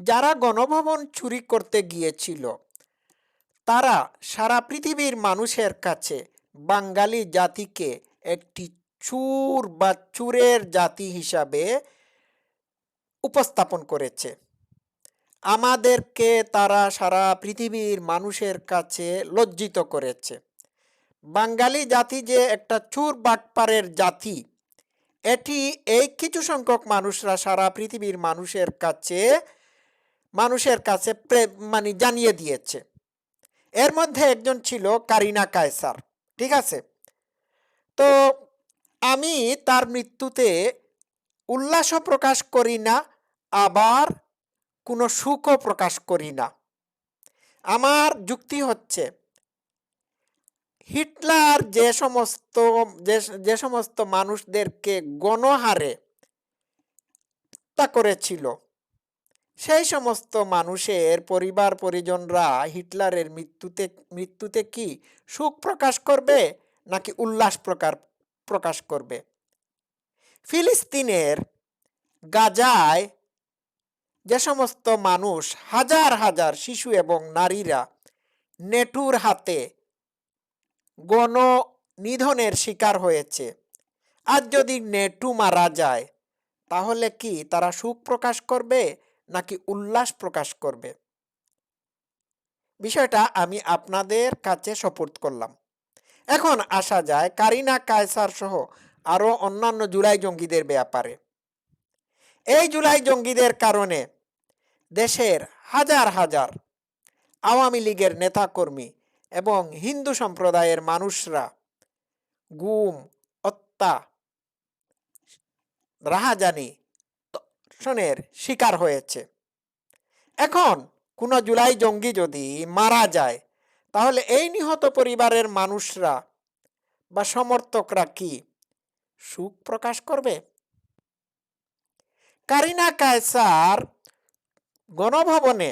যারা গণভবন চুরি করতে গিয়েছিল তারা সারা পৃথিবীর মানুষের কাছে বাঙালি জাতিকে একটি চোর বা চোরের জাতি হিসাবে উপস্থাপন করেছে। আমাদেরকে তারা সারা পৃথিবীর মানুষের কাছে লজ্জিত করেছে। বাঙালি জাতি যে একটা চোর বাটপারের জাতি, এটি এই কিছু সংখ্যক মানুষরা সারা পৃথিবীর মানুষের কাছে মানে জানিয়ে দিয়েছে। এর মধ্যে একজন ছিল কারিনা কায়সার। ঠিক আছে, তো আমি তার মৃত্যুতে উল্লাসও প্রকাশ করি না, আবার কোনো সুখও প্রকাশ করি না। আমার যুক্তি হচ্ছে, হিটলার যে সমস্ত মানুষদেরকে গণহারে হত্যা করেছিল, সেই সমস্ত মানুষের পরিবার পরিজনরা হিটলারের মৃত্যুতে কি সুখ প্রকাশ করবে নাকি উল্লাস প্রকাশ করবে? ফিলিস্তিনের গাজায় যে সমস্ত মানুষ, হাজার হাজার শিশু এবং নারীরা নেটুর হাতে গণ নিধনের শিকার হয়েছে, আজ যদি নেটু মারা যায় তাহলে কি তারা সুখ প্রকাশ করবে নাকি উল্লাস প্রকাশ করবে? বিষয়টা আমি আপনাদের কাছে সোপর্দ করলাম। এখন আসা যায় কারিনা কায়সার সহ আরো অন্যান্য জুলাই জঙ্গিদের ব্যাপারে। এই জুলাই জঙ্গিদের কারণে দেশের হাজার হাজার আওয়ামী লীগের নেতাকর্মী এবং হিন্দু সম্প্রদায়ের মানুষরা গুম, হত্যা, রাহাজানি, ধর্ষণের শিকার হয়েছে। এখন কোনো জুলাই জঙ্গি যদি মারা যায় তাহলে এই নিহত পরিবারের মানুষরা বা সমর্থকরা কি সুখ প্রকাশ করবে? কারিনা কায়সার গণভবনে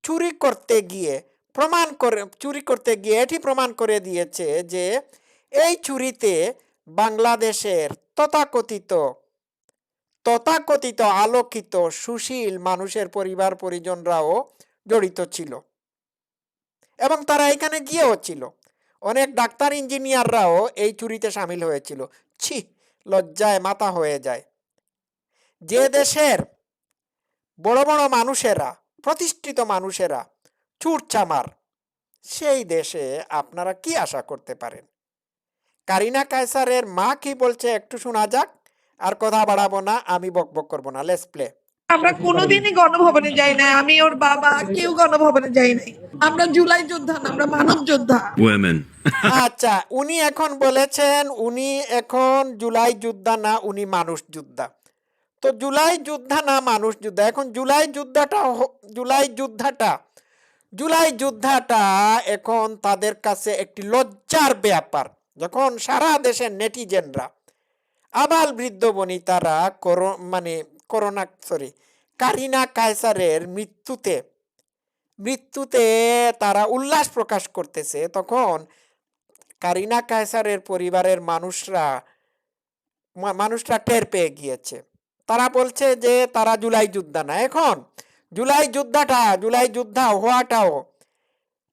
চুরি করতে গিয়ে এটি প্রমাণ করে দিয়েছে যে এই চুরিতে বাংলাদেশের তথাকথিত আলোকিত সুশীল মানুষের পরিবার পরিজনরাও জড়িত ছিল এবং তারা এখানে গিয়েও ছিল। অনেক ডাক্তার ইঞ্জিনিয়াররাও এই চুরিতে সামিল হয়েছিল। ছি, লজ্জায় মাথা হয়ে যায়। যে দেশের বড় বড় মানুষেরা, প্রতিষ্ঠিত মানুষেরা চুরচামার, সেই দেশে আপনারা কি আশা করতে পারেন? কারিনা কায়সারের মা কি বলছে একটু শোনা যাক। আর কথা বাড়াবো না, আমি বকবক করবো না। Let's play. আমরা কোনোদিনই গণভবনে যাই নাই, আমি ওর বাবা কেউ গণভবনে যাই নাই। আমরা জুলাই যোদ্ধা না, আমরা মানব যোদ্ধা। আচ্ছা, উনি এখন বলেছেন উনি এখন জুলাই যোদ্ধা না, উনি মানুষ যোদ্ধা। তো জুলাই যোদ্ধা না মানুষ যোদ্ধা, এখন জুলাই যুদ্ধাটা এখন তাদের কাছে একটি লজ্জার ব্যাপার, যখন সারা দেশের নেটিজেনরা, আবাল বৃদ্ধ বনিতারা কারিনা কায়সারের মৃত্যুতে তারা উল্লাস প্রকাশ করতেছে, তখন কারিনা কায়সারের পরিবারের মানুষরা টের পেয়ে গিয়েছে। তারা বলছে যে তারা জুলাই যোদ্ধা না। এখন জুলাই যোদ্ধা হওয়াটাও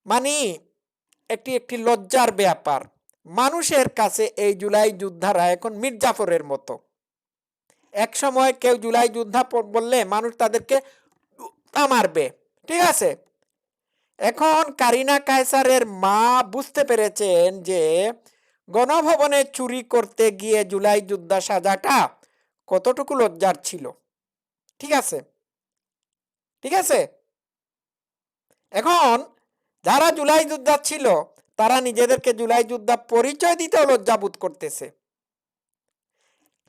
মানে একটি লজ্জার ব্যাপার। মানুষের কাছে এই জুলাই যোদ্ধারা এখন মির্জাফরের মতো। এক সময় কেউ জুলাই যোদ্ধা বললে মানুষ তাদেরকে মারবে, ঠিক আছে? এখন কারিনা কায়সারের মা বুঝতে পেরেছেন যে গণভবনে চুরি করতে গিয়ে জুলাই যোদ্ধা সাজাটা কতটুকু লজ্জার ছিল। ঠিক আছে। এখন যারা জুলাই যোদ্ধা ছিল তারা নিজেদেরকে জুলাই যোদ্ধা পরিচয় দিতেও লজ্জাবোধ করতেছে।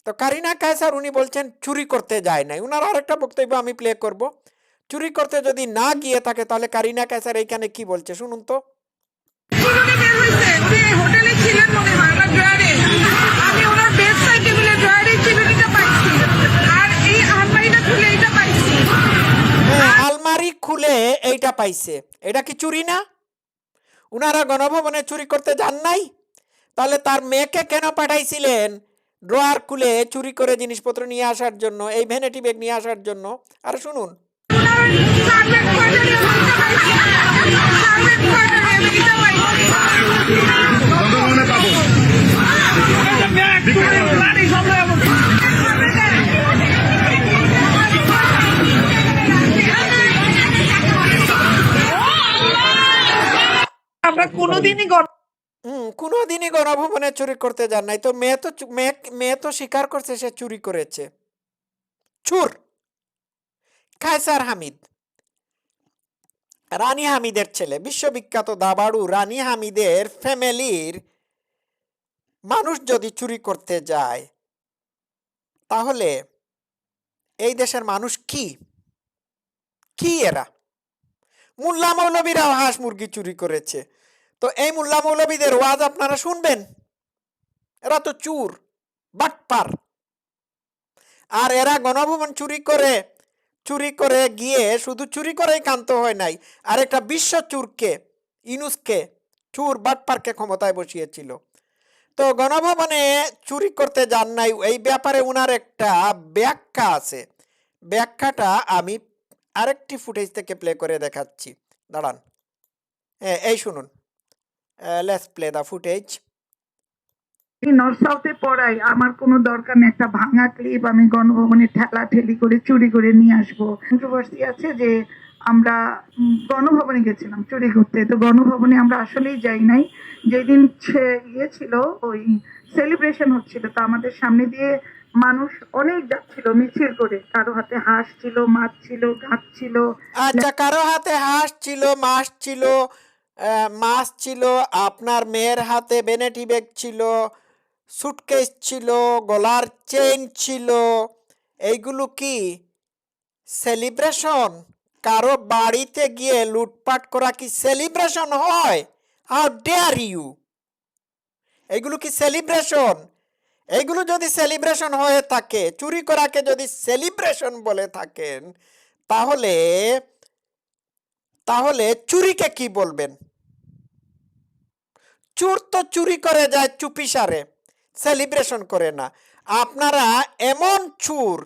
তো কারিনা কায়সার উনি বলছেন চুরি করতে যায় নাই। উনার আরেকটা বক্তব্য আমি প্লে করব। চুরি করতে যদি না গিয়ে থাকে তাহলে কারিনা কায়সার এইখানে কি বলছে শুনুন তো। আলমারি খুলে এইটা পাইছে, এটা কি চুরি না? উনারা গণভবনে চুরি করতে যান নাই, তাহলে তার মেয়েকে কেন পাঠাইছিলেন ড্রয়ার খুলে চুরি করে জিনিসপত্র নিয়ে আসার জন্য, এই ভ্যানিটি ব্যাগ নিয়ে আসার জন্য? আর শুনুন, গণভবনে পাবো। আমরা কোনোদিনই কোনোদিনই গণভবনে চুরি করতে যান নাই। তো মেয়ে তো স্বীকার করছে সে চুরি করেছে। চুর কায়সার হামিদ, রানী হামিদের ছেলে, বিশ্ববিখ্যাত দাবাড়ু রানী হামিদের ফ্যামিলির মানুষ যদি চুরি করতে যায়, তাহলে এই দেশের মানুষ কি কি এরা? মোল্লা মৌলবীরাও হাঁস মুরগি চুরি করেছে। তো এই মোল্লা মৌলবীদের ওয়াজ আপনারা শুনবেন? এরা তো চুর, বাটপার। আর এরা গণভবন চুরি করে গিয়ে শুধু চুরি করেই ক্ষান্ত হয় নাই, আর একটা বিশ্ব চুরকে, ইনুসকে, চুর বাটপারকে ক্ষমতায় বসিয়েছিল। তো গণভবনে চুরি করতে যান নাই, এই ব্যাপারে উনার একটা ব্যাখ্যা আছে। ব্যাখ্যাটা আমি আরেকটি ফুটেজ থেকে প্লে করে দেখাচ্ছি, দাঁড়ান। এই শুনুন, let's play the footage. North সাউথে পড়াই আমার কোনো দরকার নেই একটা ভাঙা ক্লিপ আমি গণভবনে ঠেলা ঠেলি করে চুরি করে নিয়ে আসবো। কন্ট্রোভার্সি আছে যে আমরা গণভবনে গেছিলাম চুরি করতে, তো গণভবনে আমরা আসলেই যাই নাই। যেদিন ইয়ে ছিল, ওই সেলিব্রেশন হচ্ছিল, তো আমাদের সামনে দিয়ে মানুষ অনেক যাচ্ছিল মিছিল করে, কারো হাতে হাঁস ছিল, মাছ ছিল, গাছ ছিল। আচ্ছা, কারো হাতে হাঁস ছিল, মাছ ছিল, আপনার মেয়ের হাতে বেনেটি ব্যাগ ছিল, সুটকেস ছিল, গলার চেইন ছিল। এইগুলো কি সেলিব্রেশন? কারো বাড়িতে গিয়ে লুটপাট করা কি সেলিব্রেশন হয়? How dare you! এইগুলো কি সেলিব্রেশন? এইগুলো যদি সেলিব্রেশন হয়ে থাকে, চুরি করাকে যদি সেলিব্রেশন বলে থাকেন, তাহলে তাহলে চুরিকে কি বলবেন? চোর তো চুরি করে যায় চুপিসারে, সেলিব্রেশন করে না। আপনারা এমন চোর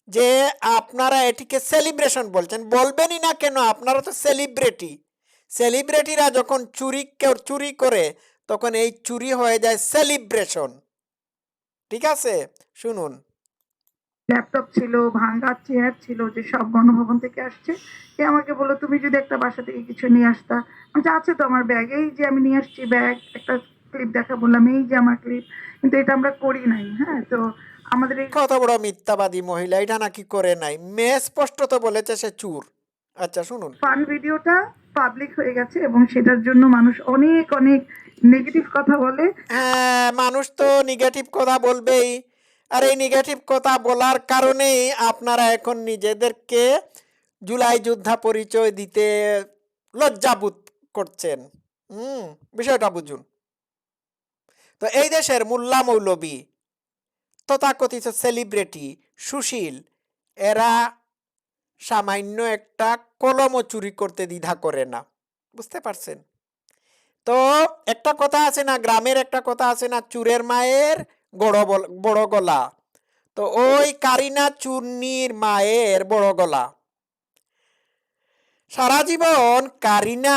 যে আপনারা এটিকে সেলিব্রেশন বলছেন। বলবেনই না কেন? আপনারা তো সেলিব্রিটি। সেলিব্রিটিরা যখন কেউ চুরি করে, তখন এই চুরি হয়ে যায় সেলিব্রেশন। ঠিক আছে, শুনুন। ল্যাপটপ ছিল, ভাঙ্গা চেয়ার ছিল, যে সব গণভবন থেকে আসছে। সে আমাকে বললো তুমি যদি একটা বাসা থেকে কিছু নিয়ে আসতা। আচ্ছা, আছে তো আমার ব্যাগ, এই যে আমি নিয়ে আসছি ব্যাগ। একটা ক্লিপ দেখা বললাম, এই যে আমার ক্লিপ, কিন্তু এটা আমরা করি নাই। হ্যাঁ, তো আমাদের এই কত বড় মিথ্যাবাদী মহিলা, এটা নাকি করে নাই। মেয়ে স্পষ্ট তো বলেছে সে চুর। আচ্ছা শুনুন। ফান ভিডিওটা পাবলিক হয়ে গেছে এবং সেটার জন্য মানুষ অনেক অনেক নেগেটিভ কথা বলে। হ্যাঁ, মানুষ তো নেগেটিভ কথা বলবেই। আর এই নেগেটিভ কথা বলার কারণেই আপনারা এখন নিজেদেরকে জুলাই যোদ্ধা পরিচয় দিতে লজ্জাবোধ করছেন। বিষয়টা বুঝুন। তো এই দেশের মোল্লা মৌলবী, তথাকথিত সেলিব্রিটি, সুশীল, এরা সামান্য একটা কলমও চুরি করতে দ্বিধা করে না। বুঝতে পারছেন? তো একটা কথা আছে না, গ্রামের একটা কথা আছে না, চুরের মায়ের বড় গলা। তো ওই কারিনা চুন্নির মায়ের বড় গলা। সারা জীবন কারিনা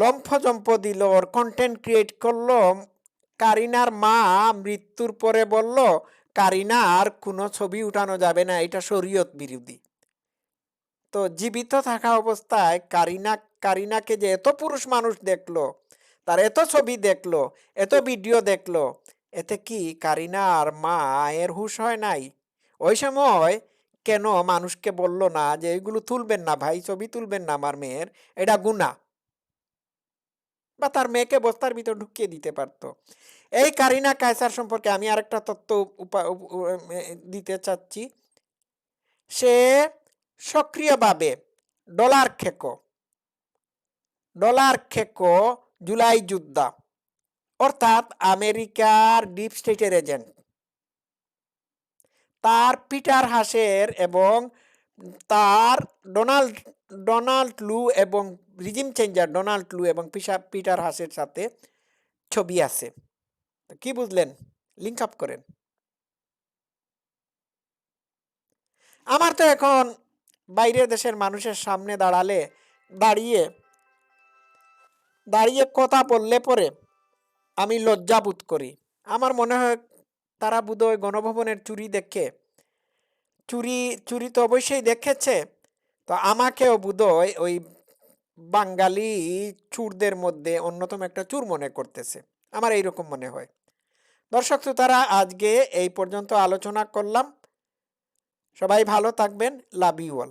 লম্ফজম্প দিল, ওর কন্টেন্ট ক্রিয়েট করলো। কারিনার মা মৃত্যুর পরে বলল কারিনার কোনো ছবি উঠানো যাবে না, এটা শরীয়ত বিরোধী। তো জীবিত থাকা অবস্থায় কারিনাকে যে এত পুরুষ মানুষ দেখলো, তার এত ছবি দেখলো, এত ভিডিও দেখলো, এতে কি কারিনার মায়ের হুঁশ হয় নাই? ওই সময় কেন মানুষকে বলল না যে এইগুলো তুলবেন না ভাই, ছবি তুলবেন না আমার মেয়ের, এটা গুনাহ? বা তার মেয়েকে বস্তার ভিতর ঢুকিয়ে দিতে পারতো। এই কারিনা কায়সার সম্পর্কে আমি আরেকটা তথ্য দিতে চাচ্ছি। সে সক্রিয়ভাবে ডলার খেকো জুলাই যোদ্ধা, অর্থাৎ আমেরিকার ডিপ স্টেটের এজেন্ট। তার পিটার হাসের এবং তার ডোনাল্ড লু এবং রিজিম চেঞ্জার ডোনাল্ড লু এবং পিটার হাসের সাথে ছবি আছে। কি বুঝলেন? লিঙ্ক আপ করেন। আমার তো এখন বাইরের দেশের মানুষের সামনে দাঁড়িয়ে দাঁড়িয়ে কথা বললে পরে আমি লজ্জা বোধ করি। আমার মনে হয় তারা বোধহয় গণভবনের চুরি তো অবশ্যই দেখেছে, তো আমাকেও বোধহয় ওই বাঙালি চুরদের মধ্যে অন্যতম একটা চুর মনে করতেছে। আমার এইরকম মনে হয়। দর্শক শ্রোতারা, আজকে এই পর্যন্ত আলোচনা করলাম। সবাই ভালো থাকবেন। Love you all.